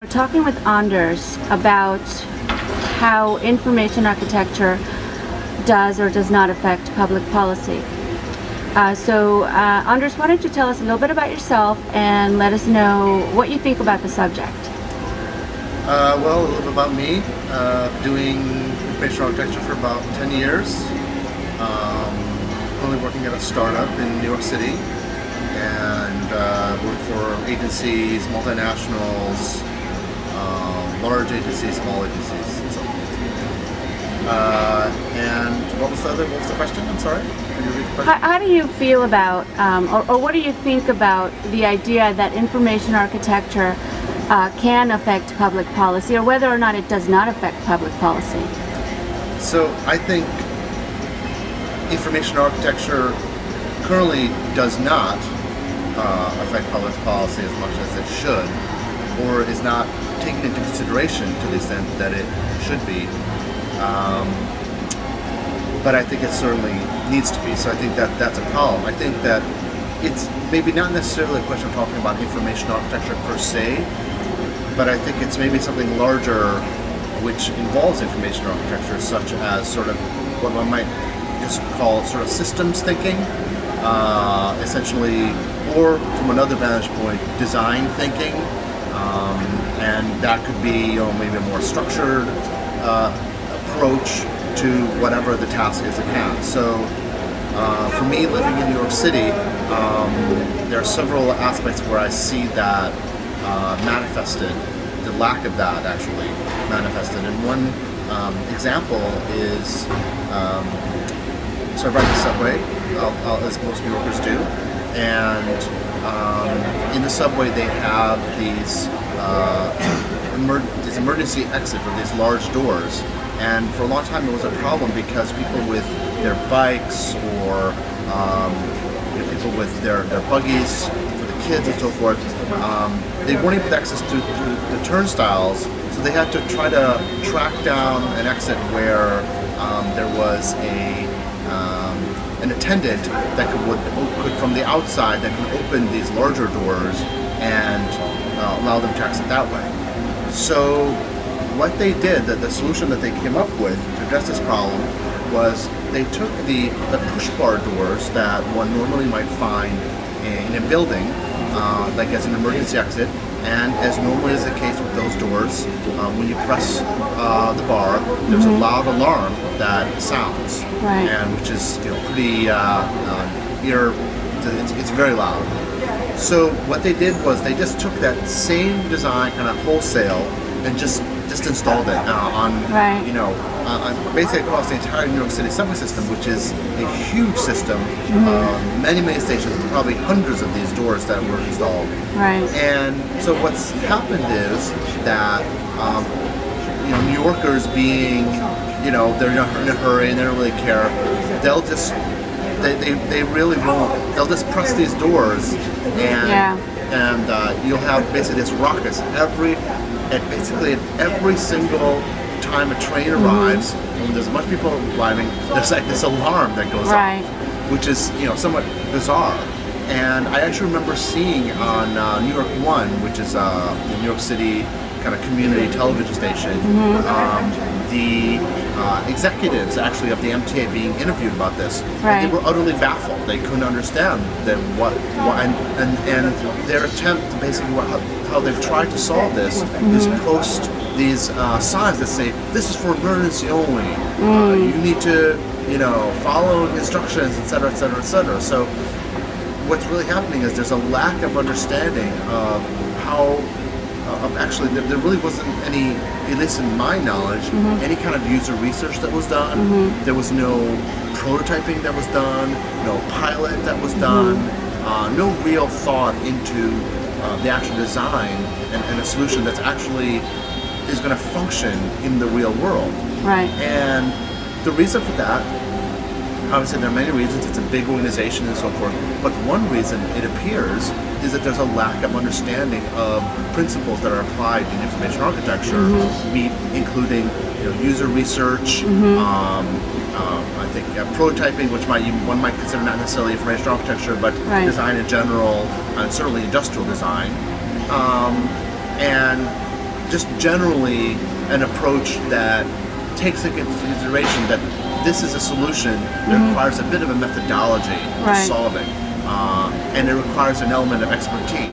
We're talking with Anders about how information architecture does or does not affect public policy. Anders, why don't you tell us a little bit about yourself and let us know what you think about the subject. Well, a little bit about me. Doing information architecture for about 10 years. Currently working at a startup in New York City, and work for agencies, multinationals, large agencies, small agencies, and so forth. And what was the question? I'm sorry. Can you repeat the question? How do you feel about, or what do you think about the idea that information architecture can affect public policy, or whether or not it does not affect public policy? So I think information architecture currently does not affect public policy as much as it should, or is not taken into consideration to the extent that it should be. But I think it certainly needs to be. So I think that that's a problem. I think that it's maybe not necessarily a question of talking about information architecture per se, but I think it's maybe something larger which involves information architecture, such as sort of what one might just call sort of systems thinking, essentially, or from another vantage point, design thinking, and that could be maybe a more structured approach to whatever the task is at hand. So for me, living in New York City, there are several aspects where I see that manifested, the lack of that actually manifested. And one example is, so I ride the subway, as most New Yorkers do, and in the subway they have these emergency exits, or these large doors. And for a long time it was a problem because people with their bikes, or people with their buggies for the kids and so forth, they weren't able to access to the turnstiles, so they had to try to track down an exit where there was an attendant that could from the outside that could open these larger doors and allow them to exit that way. So what they did, the solution that they came up with to address this problem, was they took the push bar doors that one normally might find in a building, like as an emergency exit, and as normally is the case with those doors, when you press the bar, there's a loud alarm that sounds, right. And which is pretty it's very loud. So what they did was they just took that same design kind of wholesale and just installed it on right. Basically across the entire New York City subway system, which is a huge system, many stations, probably hundreds of these doors that were installed. Right. And so what's happened is that New Yorkers, being they're in a hurry and they don't really care, they'll just they really won't. They'll just press these doors, and you'll have basically this ruckus basically at every single time a train arrives, and when there's a bunch of people arriving, there's like this alarm that goes off, which is somewhat bizarre. And I actually remember seeing on New York 1, which is the New York City kind of community television station, the executives actually of the MTA being interviewed about this. And they were utterly baffled. They couldn't understand that and their attempt, basically how they've tried to solve this, is post these signs that say, this is for emergency only, you need to follow instructions, etc., etc., etc. So what's really happening is there's a lack of understanding of how actually there really wasn't any, at least in my knowledge, any kind of user research that was done. There was no prototyping that was done, no pilot that was done, no real thought into the actual design and a solution that's actually is going to function in the real world. Right. And the reason for that, obviously there are many reasons. It's a big organization and so forth, but one reason it appears is that there's a lack of understanding of principles that are applied in information architecture, including user research, I think prototyping, which one might consider not necessarily information architecture, but design in general, and certainly industrial design. And just generally an approach that takes into consideration that this is a solution that requires a bit of a methodology to solve it, and it requires an element of expertise.